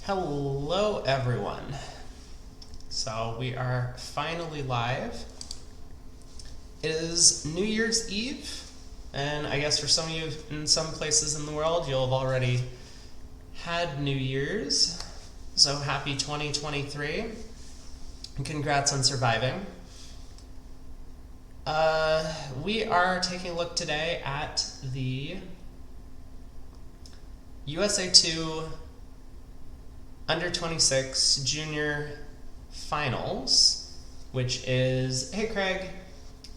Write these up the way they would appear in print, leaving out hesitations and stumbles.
Hello everyone. So we are finally live. It is New Year's Eve, and I guess for some of you in some places in the world, you'll have already had New Year's. So happy 2023, and congrats on surviving. We are taking a look today at the USA2 Under 26 Junior Finals, which is, hey Craig,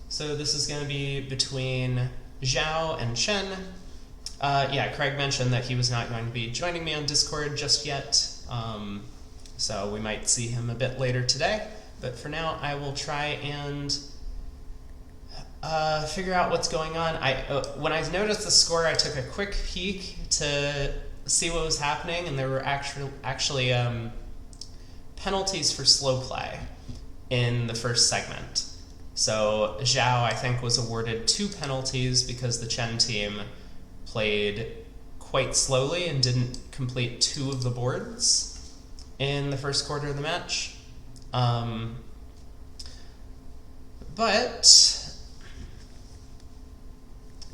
so this is going to be between Xiao and Chen. Yeah, Craig mentioned that he was not going to be joining me on Discord just yet, so we might see him a bit later today, but for now I will try and figure out what's going on. When I noticed the score, I took a quick peek to see what was happening, and there were actually penalties for slow play in the first segment. So Xiao, I think, was awarded 2 penalties because the Chen team played quite slowly and didn't complete 2 of the boards in the first quarter of the match. But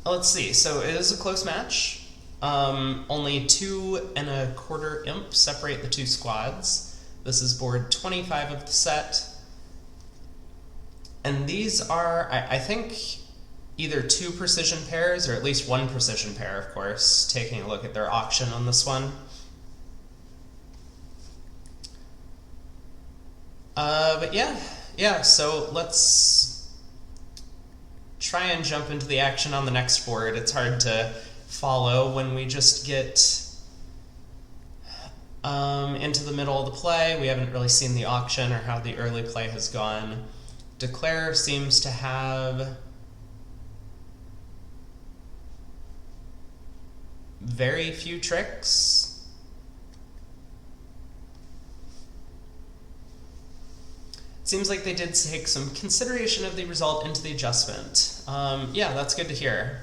let's see. So it is a close match. Only 2 1/4 imp separate the 2 squads. This is board 25 of the set. And these are, I think, either 2 precision pairs, or at least 1 precision pair, of course, taking a look at their auction on this one. But yeah, so let's try and jump into the action on the next board. It's hard to follow when we just get into the middle of the play. We haven't really seen the auction or how the early play has gone. Declare seems to have very few tricks. It seems like they did take some consideration of the result into the adjustment. Yeah, that's good to hear.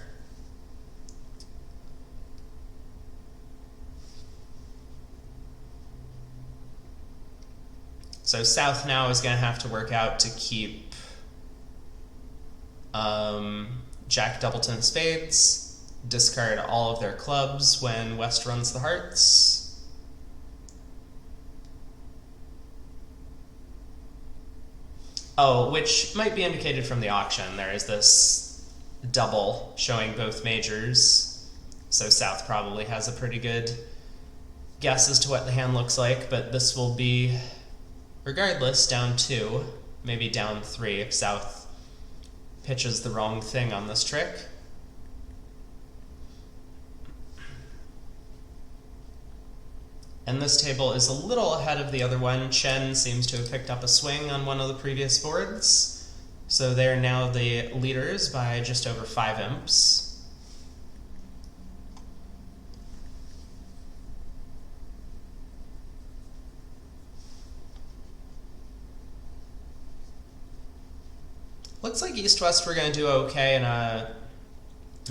So South now is going to have to work out to keep Jack Doubleton spades, discard all of their clubs when West runs the hearts. Oh, which might be indicated from the auction. There is this double showing both majors, so South probably has a pretty good guess as to what the hand looks like, but this will be, regardless, down 2, maybe down 3 if South pitches the wrong thing on this trick. And this table is a little ahead of the other one. Chen seems to have picked up a swing on one of the previous boards, so they're now the leaders by just over 5 imps. Looks like East-West were going to do okay in a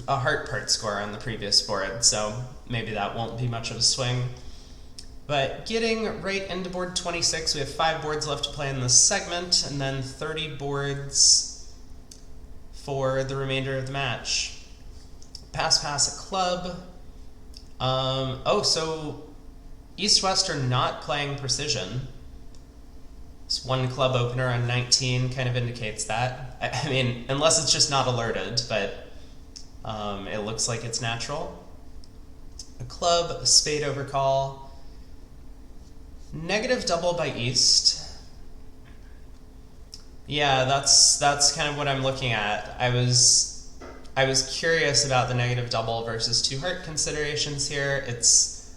heart part score on the previous board, so maybe that won't be much of a swing. But getting right into board 26, we have 5 boards left to play in this segment, and then 30 boards for the remainder of the match. Pass a club. Oh, so East-West are not playing precision. This 1 club opener on 19 kind of indicates that. I mean, unless it's just not alerted, but it looks like it's natural. A club, a spade overcall. Negative double by East. Yeah, that's kind of what I'm looking at. I was curious about the negative double versus 2 heart considerations here. It's,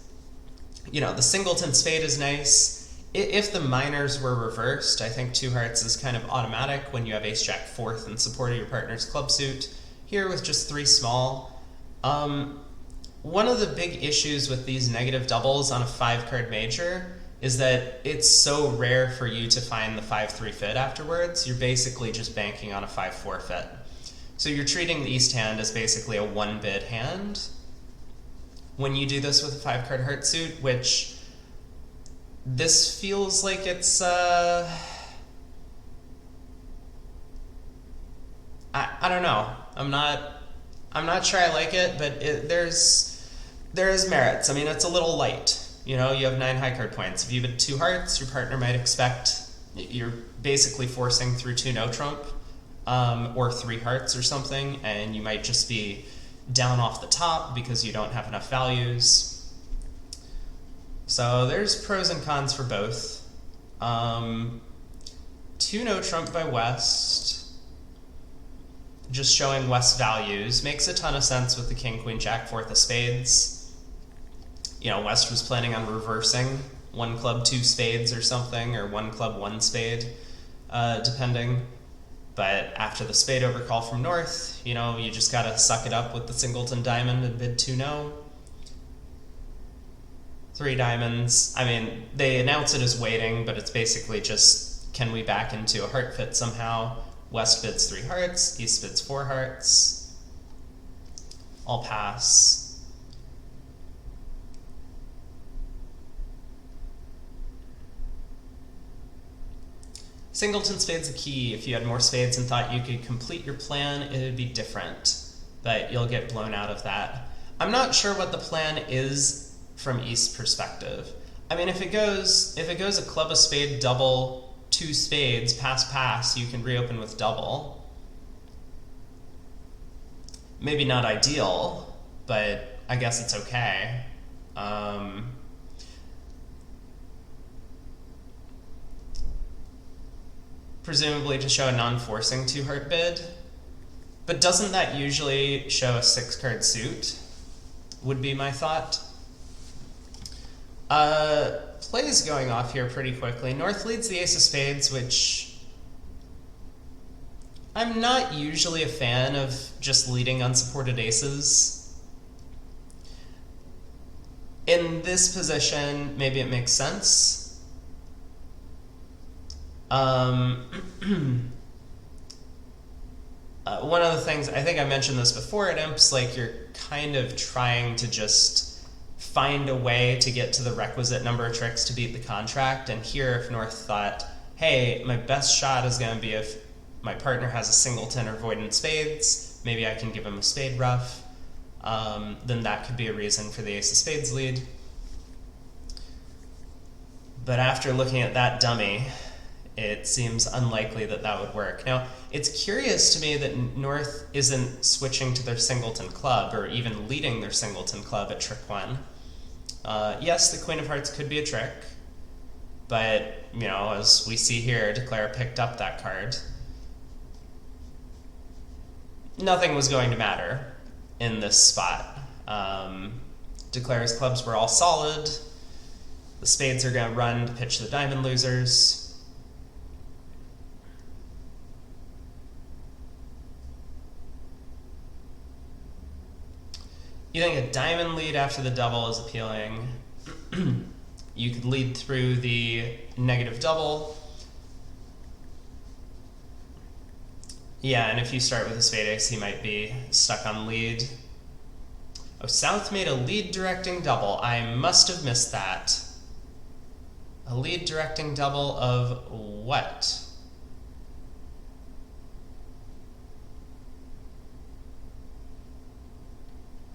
you know, the singleton spade is nice. If the minors were reversed, I think 2 hearts is kind of automatic when you have ace-jack 4th in support of your partner's club suit. Here with just 3 small. One of the big issues with these negative doubles on a 5-card major is that it's so rare for you to find the 5-3 fit afterwards. You're basically just banking on a 5-4 fit. So you're treating the East hand as basically a 1-bid hand when you do this with a 5-card heart suit, which This feels like it's I don't know. I'm not sure I like it, but there is merits. I mean, it's a little light. You know, you have 9 high card points. If you have 2 hearts, your partner might expect you're basically forcing through 2 no trump, or 3 hearts or something, and you might just be down off the top because you don't have enough values. So there's pros and cons for both. 2 no trump by West, just showing West values, makes a ton of sense with the king, queen, jack, 4th of spades. You know, West was planning on reversing 1 club, 2 spades or something, or 1 club, 1 spade, depending. But after the spade overcall from North, you know, you just gotta suck it up with the singleton diamond and bid 2 no. 3 diamonds. I mean, they announce it as waiting, but it's basically just, can we back into a heart fit somehow? West bids 3 hearts, East bids 4 hearts. I'll pass. Singleton spade's the key. If you had more spades and thought you could complete your plan, it would be different, but you'll get blown out of that. I'm not sure what the plan is from East perspective. I mean, if it goes a club, a spade, double, 2 spades, pass, you can reopen with double. Maybe not ideal, but I guess it's okay. Presumably to show a non-forcing 2-heart bid. But doesn't that usually show a 6-card suit? Would be my thought. Plays going off here pretty quickly. North leads the ace of spades, which I'm not usually a fan of just leading unsupported aces. In this position, maybe it makes sense. One of the things, I think I mentioned this before at Imps, like you're kind of trying to just find a way to get to the requisite number of tricks to beat the contract. And here, if North thought, hey, my best shot is going to be if my partner has a singleton or void in spades, maybe I can give him a spade ruff, then that could be a reason for the ace of spades lead. But after looking at that dummy, it seems unlikely that that would work. Now, it's curious to me that North isn't switching to their singleton club or even leading their singleton club at trick 1. Yes, the Queen of Hearts could be a trick, but, you know, as we see here, Declare picked up that card. Nothing was going to matter in this spot. Declare's clubs were all solid. The spades are going to run to pitch the diamond losers. You think a diamond lead after the double is appealing. You could lead through the negative double. Yeah, and if you start with a spade ace, he might be stuck on lead. Oh, South made a lead directing double. I must have missed that. A lead directing double of what?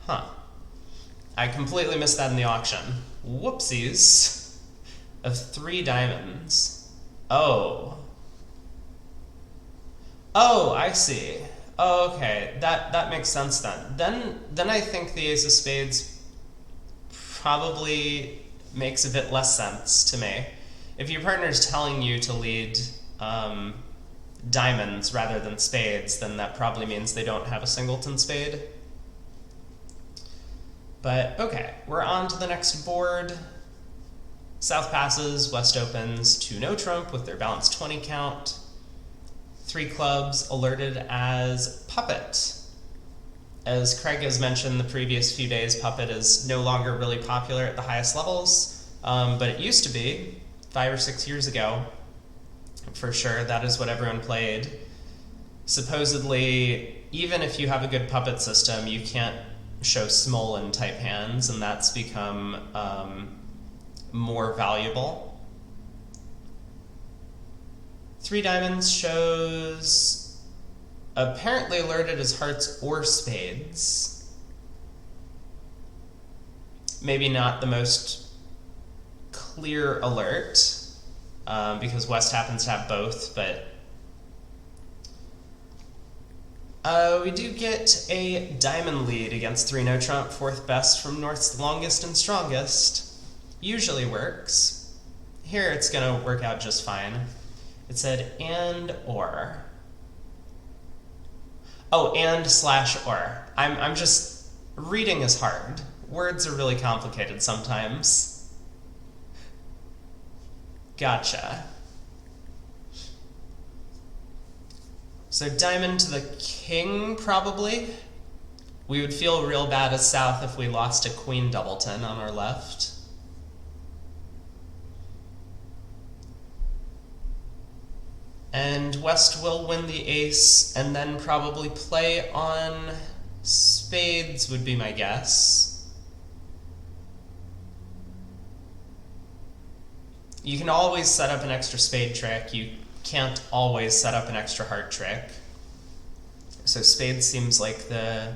Huh. I completely missed that in the auction. Whoopsies. Of 3 diamonds. Oh. Oh, I see. Oh, okay. That makes sense then. Then I think the ace of spades probably makes a bit less sense to me. If your partner's telling you to lead diamonds rather than spades, then that probably means they don't have a singleton spade. But okay, we're on to the next board. South passes, West opens, 2 no trump with their balanced 20 count. 3 clubs alerted as puppet. As Craig has mentioned the previous few days, puppet is no longer really popular at the highest levels, but it used to be 5 or 6 years ago. For sure, that is what everyone played. Supposedly, even if you have a good puppet system, you can't show Smolin type hands, and that's become more valuable. 3 diamonds shows apparently alerted as hearts or spades. Maybe not the most clear alert, because West happens to have both, but we do get a diamond lead against 3 no trump, 4th best from North's longest and strongest. Usually works. Here it's gonna work out just fine. It said and or. Oh, and slash or. I'm just, reading is hard. Words are really complicated sometimes. Gotcha. So diamond to the king, probably. We would feel real bad as South if we lost a queen doubleton on our left. And West will win the ace and then probably play on spades would be my guess. You can always set up an extra spade trick. You can't always set up an extra heart trick. So spades seems like the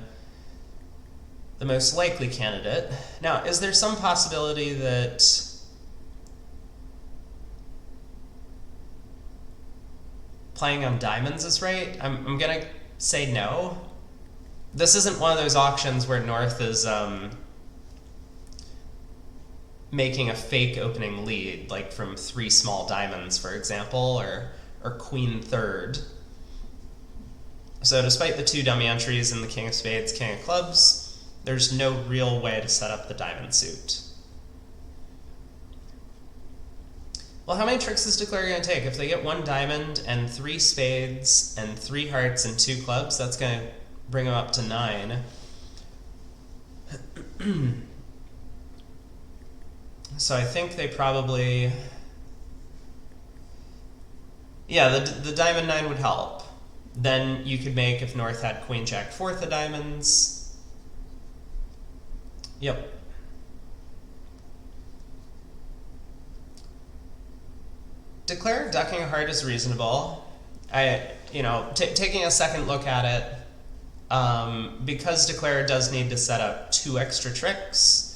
most likely candidate. Now, is there some possibility that playing on diamonds is right? I'm gonna say no. This isn't one of those auctions where North is making a fake opening lead, like from 3 small diamonds, for example, or queen third. So despite the 2 dummy entries in the king of spades, king of clubs, there's no real way to set up the diamond suit. Well, how many tricks is Declare going to take? If they get 1 diamond and 3 spades and 3 hearts and 2 clubs, that's going to bring them up to 9. So I think they probably... Yeah, the diamond 9 would help. Then you could make, if North had queen jack 4th of diamonds. Yep. Declare ducking a heart is reasonable. Taking a second look at it, because Declare does need to set up 2 extra tricks,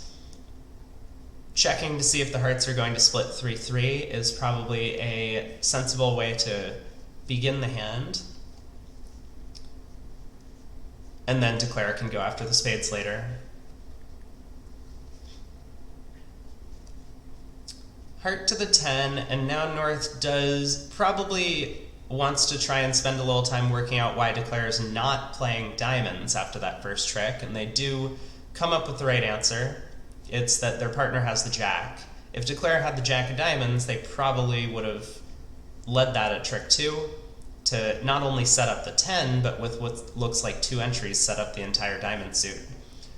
checking to see if the hearts are going to split 3-3 is probably a sensible way to begin the hand. And then Declare can go after the spades later. Heart to the 10, and now North probably wants to try and spend a little time working out why Declare is not playing diamonds after that first trick, and they do come up with the right answer. It's that their partner has the jack. If Declare had the jack of diamonds, they probably would have led that at trick 2 to not only set up the 10, but with what looks like 2 entries, set up the entire diamond suit.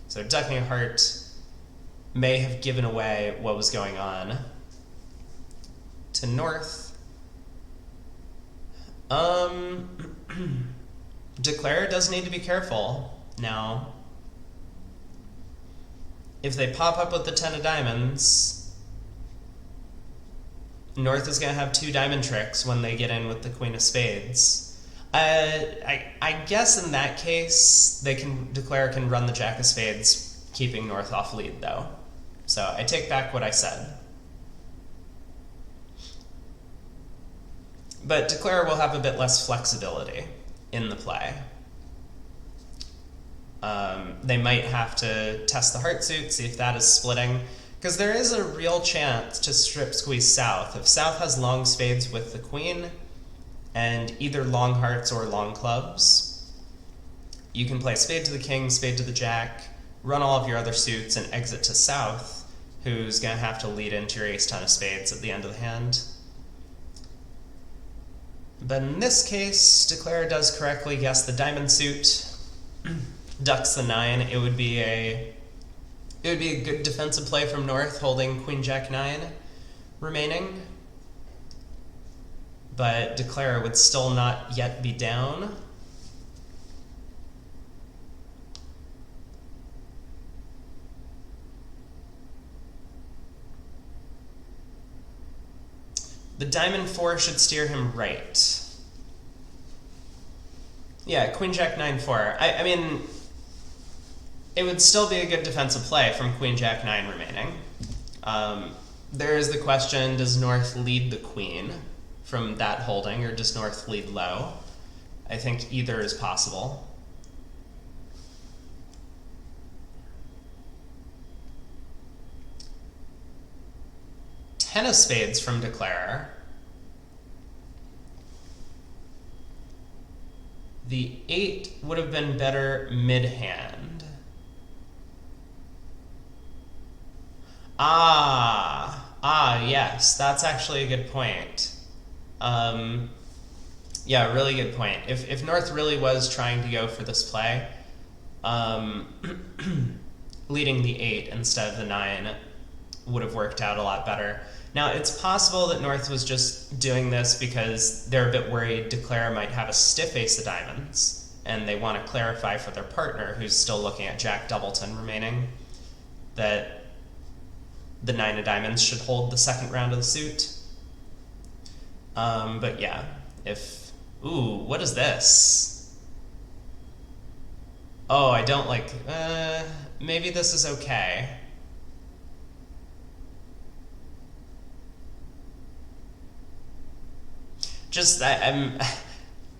So ducking a heart may have given away what was going on to North. Declare does need to be careful now. If they pop up with the 10 of diamonds, North is going to have 2 diamond tricks when they get in with the queen of spades. I guess in that case, Declare can run the jack of spades, keeping North off lead, though. So I take back what I said. But Declare will have a bit less flexibility in the play. They might have to test the heart suit, see if that is splitting, because there is a real chance to strip squeeze South. If South has long spades with the queen, and either long hearts or long clubs, you can play spade to the king, spade to the jack, run all of your other suits, and exit to South, who's going to have to lead into your ace-10 of spades at the end of the hand. But in this case, Declare does correctly guess the diamond suit, ducks the 9. It would be a good defensive play from North, holding queen jack 9 remaining. But Declare would still not yet be down. The diamond 4 should steer him right. Yeah, queen jack 9-4. I mean, it would still be a good defensive play from queen jack 9 remaining. There is the question, does North lead the queen from that holding, or does North lead low? I think either is possible. Ten of spades from Declare. The 8 would have been better mid-hand. Yes, that's actually a good point. Yeah, really good point. If North really was trying to go for this play, leading the 8 instead of the 9 would have worked out a lot better. Now, it's possible that North was just doing this because they're a bit worried Declare might have a stiff ace of diamonds, and they want to clarify for their partner, who's still looking at Jack Doubleton remaining, that the 9 of diamonds should hold the second round of the suit. But yeah, if... Ooh, what is this? Oh, I don't like... maybe this is okay.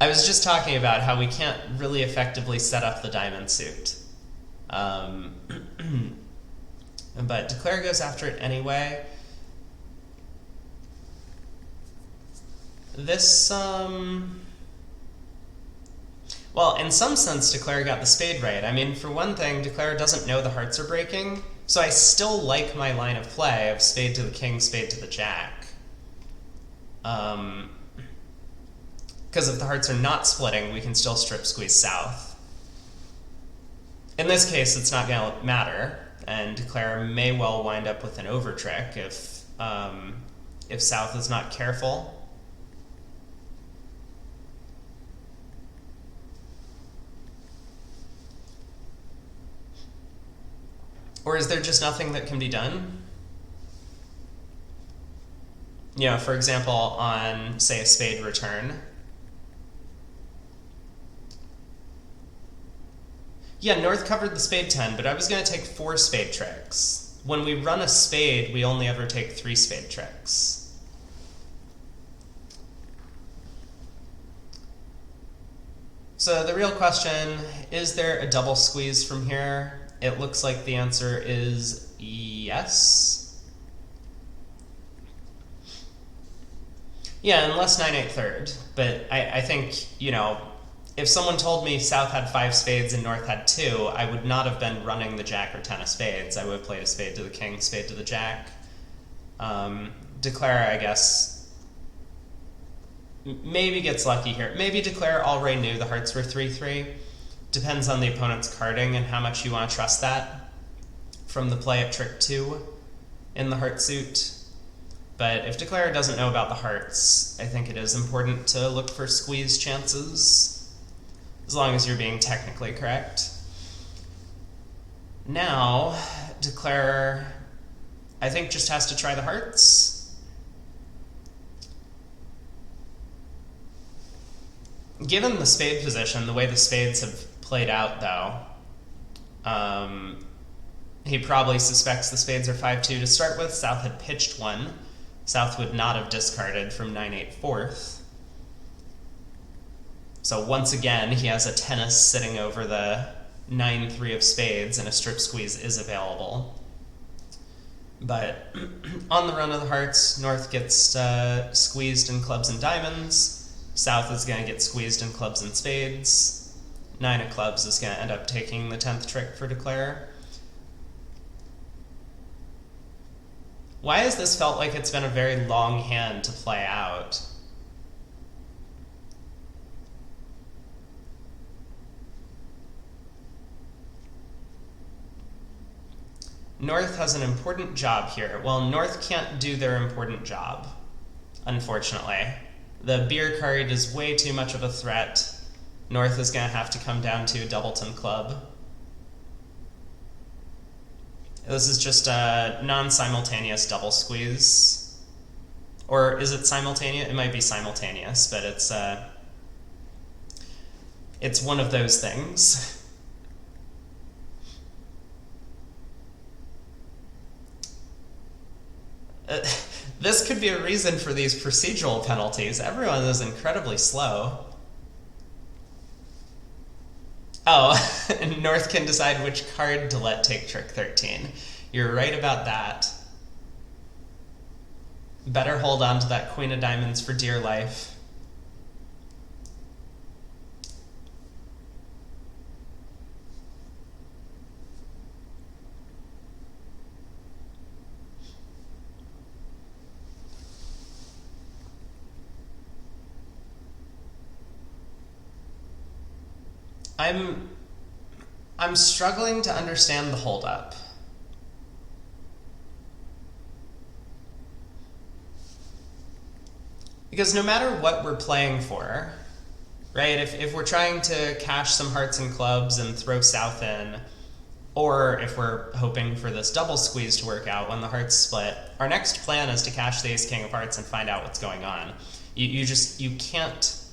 I was just talking about how we can't really effectively set up the diamond suit. But Declare goes after it anyway. This, well, in some sense, Declare got the spade right. I mean, for one thing, Declare doesn't know the hearts are breaking, so I still like my line of play of spade to the king, spade to the jack. Because if the hearts are not splitting, we can still strip squeeze south. In this case, it's not going to matter, and Declare may well wind up with an overtrick if south is not careful. Or is there just nothing that can be done? You know, for example, on, say, a spade return. Yeah, North covered the spade 10, but I was going to take 4 spade tricks. When we run a spade, we only ever take 3 spade tricks. So the real question, is there a double squeeze from here? It looks like the answer is yes. Yeah, unless 9-8 third. But I think, you know, if someone told me South had 5 spades and North had 2, I would not have been running the jack or 10 of spades. I would have played a spade to the king, spade to the jack. Declare, I guess, maybe gets lucky here. Maybe Declare already knew the hearts were 3-3. Depends on the opponent's carding and how much you want to trust that from the play at trick 2 in the heart suit. But if Declare doesn't know about the hearts, I think it is important to look for squeeze chances, as long as you're being technically correct. Now, Declare, I think, just has to try the hearts. Given the spade position, the way the spades have played out, though, he probably suspects the spades are 5-2 to start with. South had pitched 1. South would not have discarded from 9-8 fourth. So once again, he has a tennis sitting over the 9-3 of spades, and a strip squeeze is available. But on the run of the hearts, North gets squeezed in clubs and diamonds. South is going to get squeezed in clubs and spades. 9 of clubs is going to end up taking the 10th trick for Declare. Why has this felt like it's been a very long hand to play out? North has an important job here. Well, North can't do their important job, unfortunately. The beer card is way too much of a threat. North is going to have to come down to a Doubleton club. This is just a non-simultaneous double squeeze. Or is it simultaneous? It might be simultaneous, but it's one of those things. This could be a reason for these procedural penalties. Everyone is incredibly slow. Oh, North can decide which card to let take trick 13. You're right about that. Better hold on to that Queen of Diamonds for dear life. I'm struggling to understand the holdup. Because no matter what we're playing for, right, if we're trying to cash some hearts and clubs and throw south in, or if we're hoping for this double squeeze to work out when the hearts split, our next plan is to cash the ace king of hearts and find out what's going on. You can't,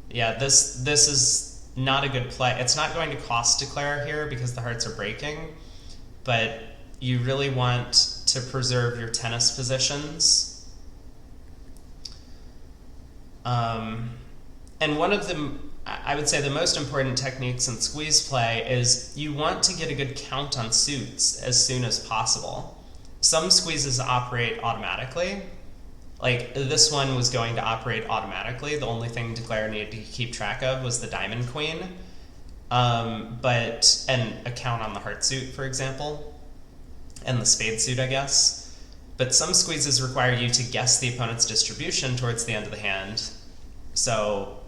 yeah, this is not a good play. It's not going to cost declare here because the hearts are breaking, but you really want to preserve your tennis positions. And one of the, I would say the most important techniques in squeeze play is you want to get a good count on suits as soon as possible. Some squeezes operate automatically. Like this one was going to operate automatically. The only thing declare needed to keep track of was the diamond queen, and a count on the heart suit, for example, and the spade suit, I guess. But some squeezes require you to guess the opponent's distribution towards the end of the hand. So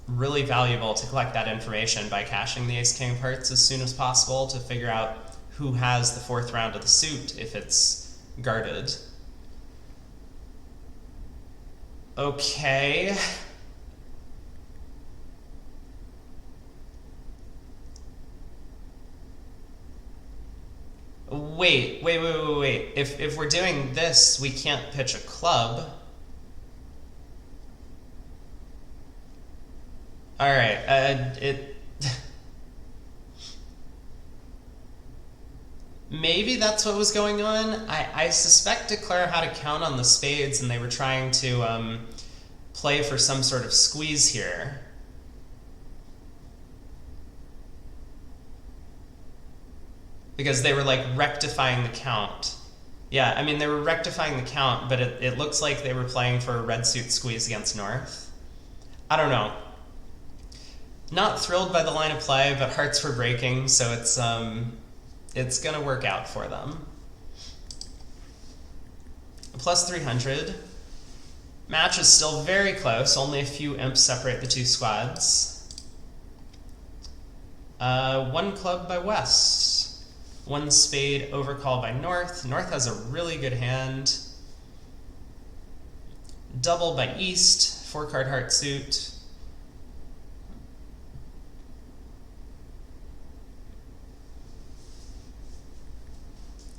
really valuable to collect that information by cashing the ace king of hearts as soon as possible to figure out who has the fourth round of the suit if it's guarded. Okay. Wait. If we're doing this, we can't pitch a club. All right. Maybe that's what was going on. I suspect declare had to count on the spades, and they were trying to play for some sort of squeeze here. Because they were like rectifying the count. Yeah, I mean, they were rectifying the count, but it looks like they were playing for a red suit squeeze against North. I don't know. Not thrilled by the line of play, but hearts were breaking, so it's gonna work out for them. Plus 300. Match is still very close, only a few imps separate the two squads. One club by West. One spade overcall by North. North has a really good hand. Double by East, 4-card heart suit.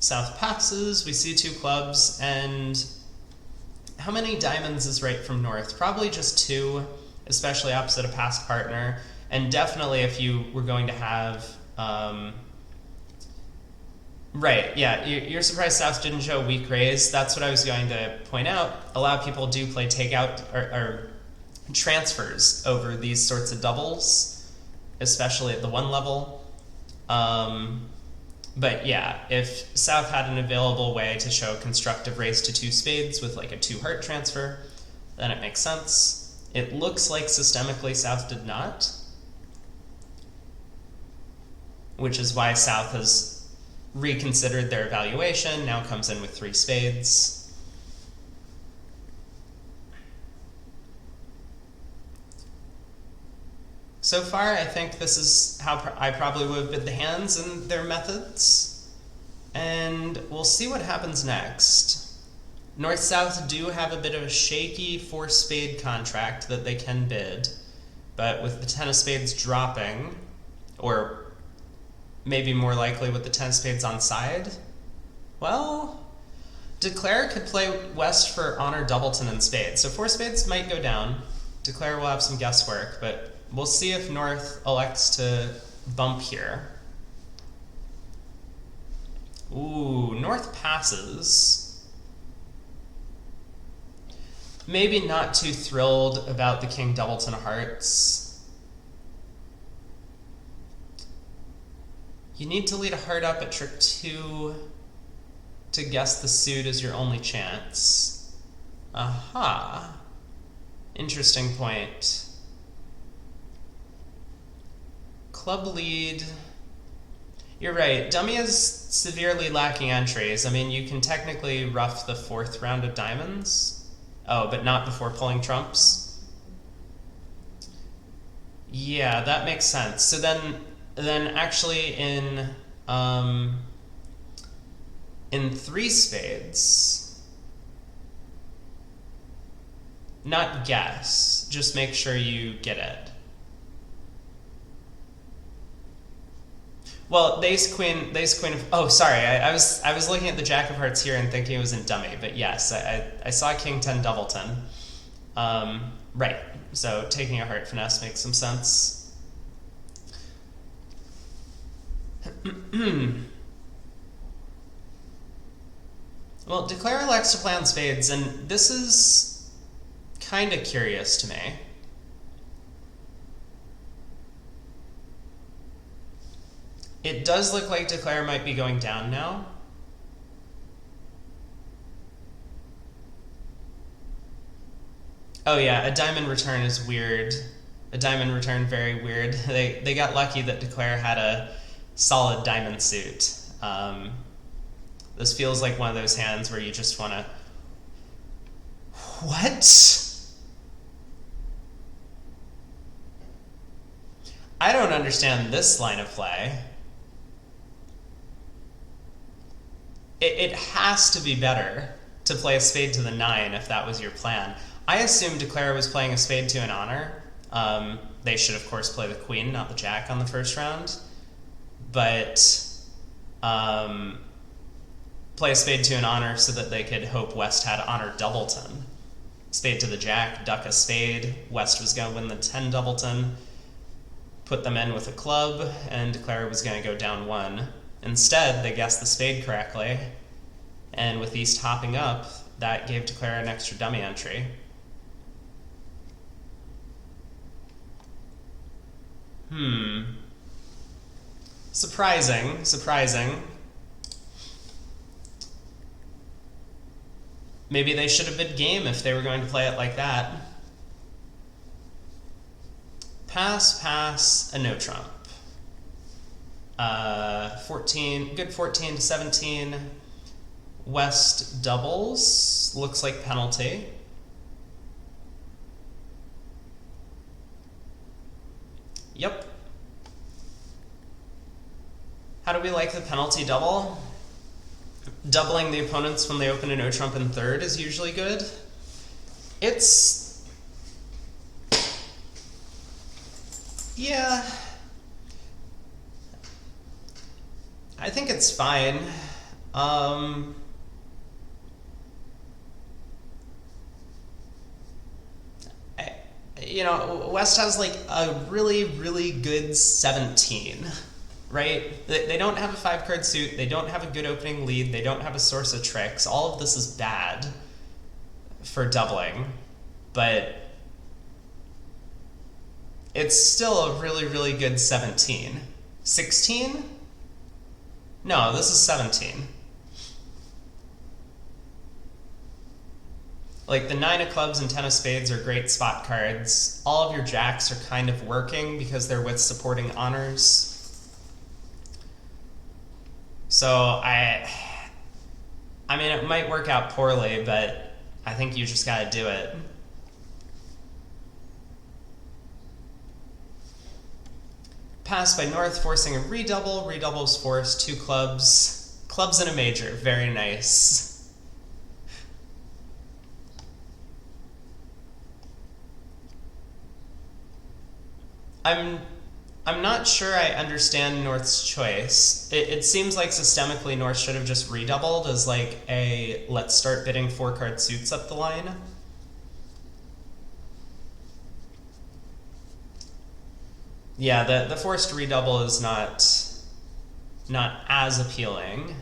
South passes, we see two clubs, and how many diamonds is right from North? Probably just two, especially opposite a past partner, and definitely if you were going to have, right, yeah, you're surprised South didn't show weak raise. That's what I was going to point out. A lot of people do play takeout or transfers over these sorts of doubles, especially at the one level. But yeah, if South had an available way to show constructive raise to two spades with like a 2-heart transfer, then it makes sense. It looks like systemically South did not, which is why South has reconsidered their evaluation, now comes in with 3 spades. So far, I think this is how I probably would have bid the hands and their methods. And we'll see what happens next. North-South do have a bit of a shaky 4-spade contract that they can bid, but with the 10 of spades dropping, or maybe more likely with the 10 of spades on side, well, Declare could play West for honor doubleton and spades. So 4 spades might go down. Declare will have some guesswork, but we'll see if North elects to bump here. Ooh, North passes. Maybe not too thrilled about the King doubleton of hearts. You need to lead a heart up at trick 2 to guess the suit is your only chance. Aha. Interesting point. Club lead. You're right. Dummy is severely lacking entries. I mean, you can technically rough the 4th round of diamonds. Oh, but not before pulling trumps. Yeah, that makes sense. So then actually in 3 spades, not guess, just make sure you get it. Well, the ace queen of, oh, sorry, I was looking at the jack of hearts here and thinking it was in dummy, but yes, I saw king 10 doubleton. Right, so taking a heart finesse makes some sense. Well, Declare elects to play on spades, and this is kind of curious to me. It does look like Declare might be going down now. Oh yeah, a diamond return is weird. A diamond return, very weird. They got lucky that Declare had a solid diamond suit. This feels like one of those hands where you just want to... What? I don't understand this line of play. It has to be better to play a spade to the 9 if that was your plan. I assumed Declare was playing a spade to an honor. They should, of course, play the queen, not the jack on the first round. But play a spade to an honor so that they could hope West had honor doubleton. Spade to the jack, duck a spade. West was going to win the 10 doubleton. Put them in with a club, and Declare was going to go down 1. Instead, they guessed the spade correctly, and with East hopping up, that gave Declare an extra dummy entry. Surprising, surprising. Maybe they should have bid game if they were going to play it like that. Pass, pass, a no trump. 14, good 14 to 17. West doubles, looks like penalty. Yep. How do we like the penalty double? Doubling the opponents when they open a no trump in 3rd is usually good. It's... yeah. I think it's fine. You know, West has like a really, really good 17, right? They don't have a 5-card suit. They don't have a good opening lead. They don't have a source of tricks. All of this is bad for doubling, but it's still a really, really good 17. 16? No, this is 17. Like, the 9 of clubs and 10 of spades are great spot cards. All of your jacks are kind of working because they're with supporting honors. So, I mean, it might work out poorly, but I think you just gotta do it. Pass by North, forcing a redouble. Redouble's forced, 2 clubs. Clubs and a major, very nice. I'm I'm not sure I understand North's choice. It seems like systemically North should have just redoubled as like a let's start bidding 4-card suits up the line. Yeah, the forced redouble is not as appealing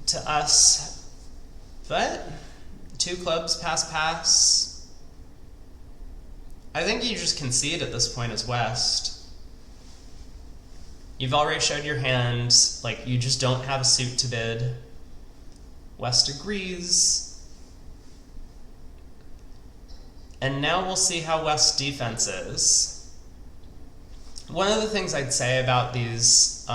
to us, but 2 clubs pass. I think you just concede at this point as West. You've already showed your hand, like you just don't have a suit to bid. West agrees. And now we'll see how West's defense is. One of the things I'd say about these, they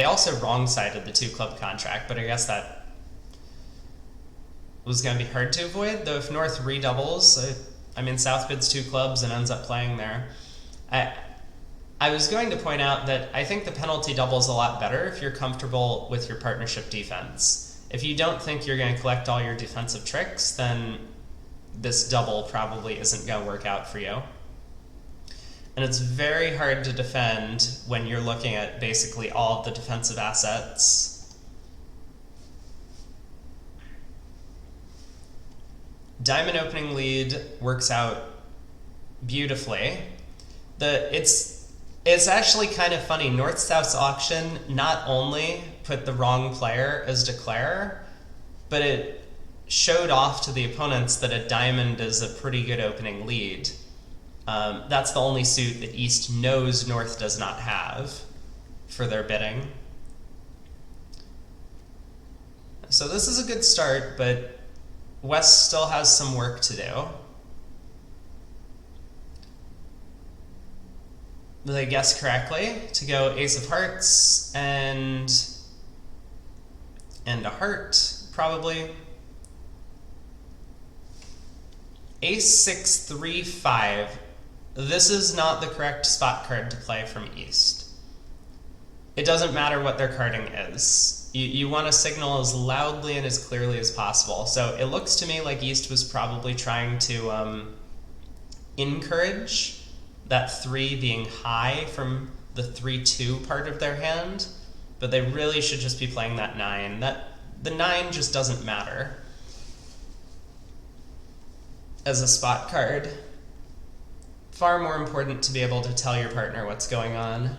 also wrong-sided the 2-club contract, but I guess that was going to be hard to avoid, though if North redoubles, I mean, South bids 2 clubs and ends up playing there. I was going to point out that I think the penalty double is a lot better if you're comfortable with your partnership defense. If you don't think you're going to collect all your defensive tricks, then this double probably isn't going to work out for you. And it's very hard to defend when you're looking at basically all of the defensive assets. Diamond opening lead works out beautifully. It's actually kind of funny. North-South's auction not only put the wrong player as declare, but it showed off to the opponents that a diamond is a pretty good opening lead. That's the only suit that East knows North does not have for their bidding. So this is a good start, but West still has some work to do. They guessed correctly to go Ace of Hearts and a heart, probably. Ace 6 3 5. This is not the correct spot card to play from East. It doesn't matter what their carding is. You want to signal as loudly and as clearly as possible. So it looks to me like East was probably trying to encourage that 3 being high from the 3-2 part of their hand, but they really should just be playing that 9. The 9 just doesn't matter as a spot card. Far more important to be able to tell your partner what's going on.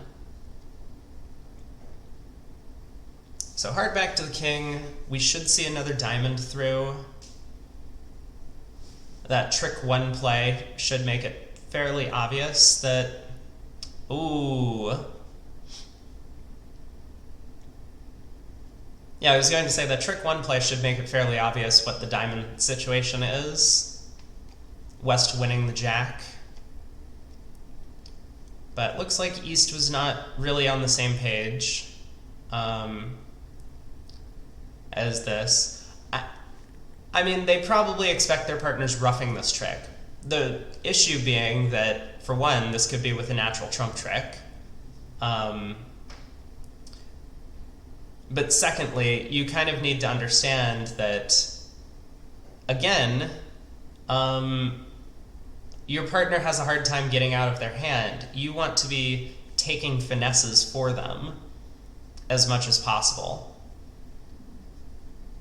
So heart back to the king. We should see another diamond through. That trick 1 play should make it fairly obvious that, ooh. Yeah, I was going to say that trick 1 play should make it fairly obvious what the diamond situation is. West winning the jack. But looks like East was not really on the same page as this. I mean, they probably expect their partners roughing this trick. The issue being that, for one, this could be with a natural trump trick. But secondly, you kind of need to understand that, again, your partner has a hard time getting out of their hand. You want to be taking finesses for them as much as possible.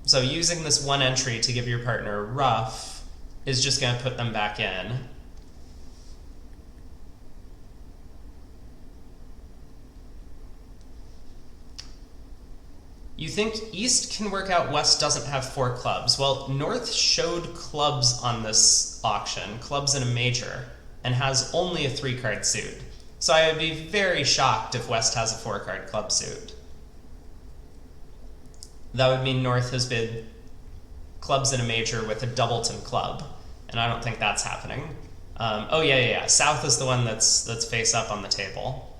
So using this 1 entry to give your partner a rough is just going to put them back in. You think East can work out West doesn't have 4 clubs. Well, North showed clubs on this auction, clubs in a major, and has only a 3-card suit. So I would be very shocked if West has a 4-card club suit. That would mean North has bid clubs in a major with a doubleton club, and I don't think that's happening. Oh yeah. South is the one that's face up on the table.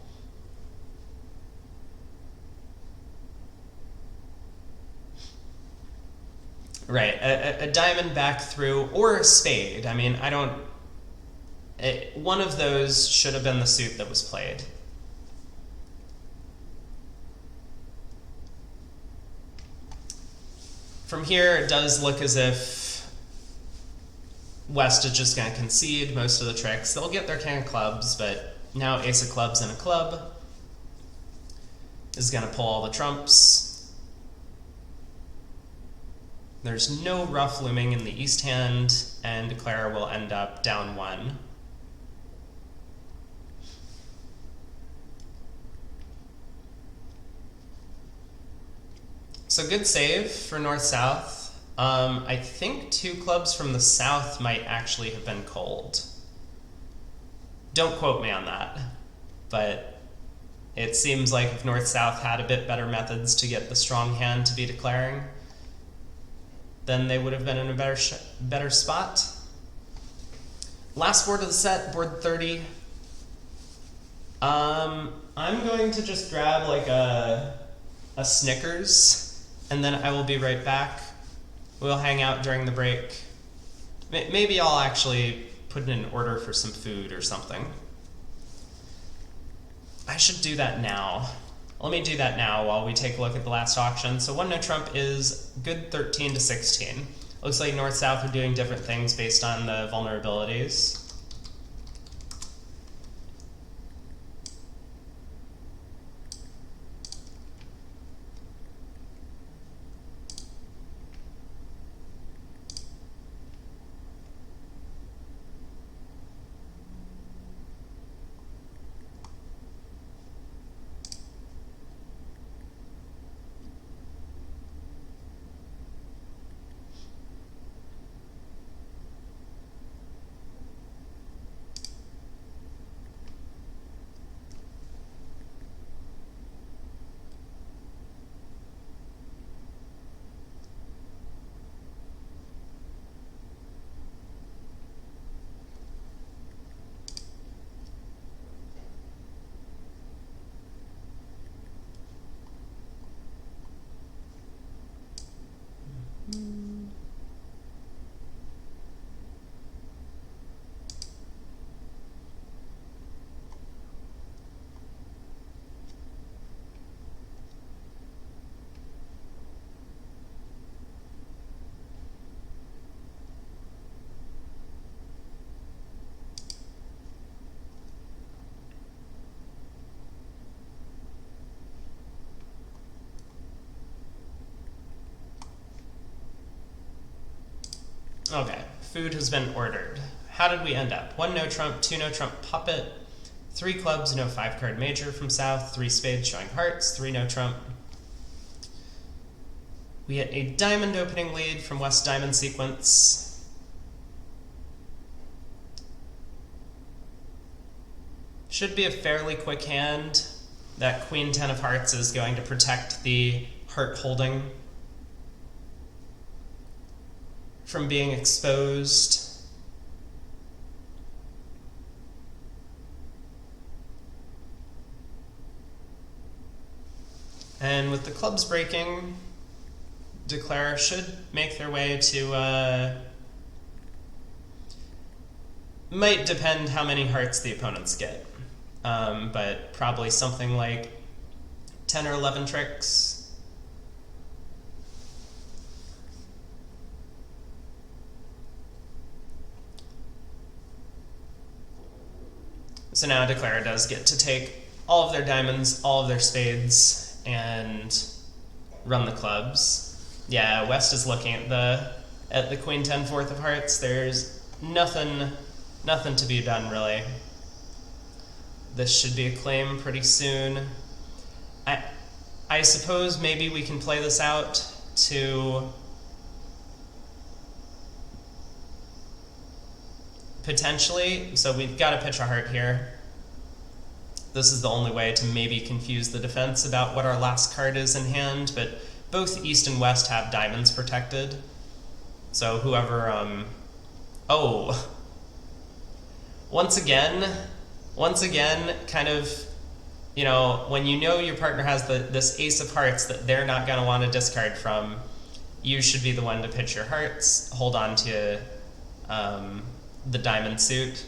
Right, a diamond back through, or a spade. I mean, one of those should have been the suit that was played. From here, it does look as if West is just going to concede most of the tricks. They'll get their king of clubs, but now ace of clubs and a club is going to pull all the trumps. There's no ruff looming in the east hand, and declare will end up down 1. So good save for north-south. I think 2 clubs from the south might actually have been cold. Don't quote me on that, but it seems like if north-south had a bit better methods to get the strong hand to be declaring, then they would have been in a better spot. Last board of the set, board 30. I'm going to just grab like a Snickers, and then I will be right back. We'll hang out during the break. Maybe I'll actually put in an order for some food or something. I should do that now. Let me do that now while we take a look at the last auction. So 1 no trump is good 13 to 16. Looks like north-south are doing different things based on the vulnerabilities. Okay, food has been ordered. How did we end up? 1 no trump, 2 no trump puppet, 3 clubs, no 5-card major from south, 3 spades showing hearts, 3 no trump. We get a diamond opening lead from west diamond sequence. Should be a fairly quick hand. That queen 10 of hearts is going to protect the heart holding from being exposed. And with the clubs breaking, declare should make their way to, might depend how many hearts the opponents get, but probably something like 10 or 11 tricks. So now declare does get to take all of their diamonds, all of their spades, and run the clubs. Yeah, West is looking at the queen 10 fourth of hearts. There's nothing to be done really. This should be a claim pretty soon. I suppose maybe we can play this out to potentially, so we've got to pitch a heart here. This is the only way to maybe confuse the defense about what our last card is in hand, but both East and West have diamonds protected. So whoever, oh. Once again, kind of, you know, when you know your partner has this ace of hearts that they're not going to want to discard from, you should be the one to pitch your hearts, hold on to the diamond suit.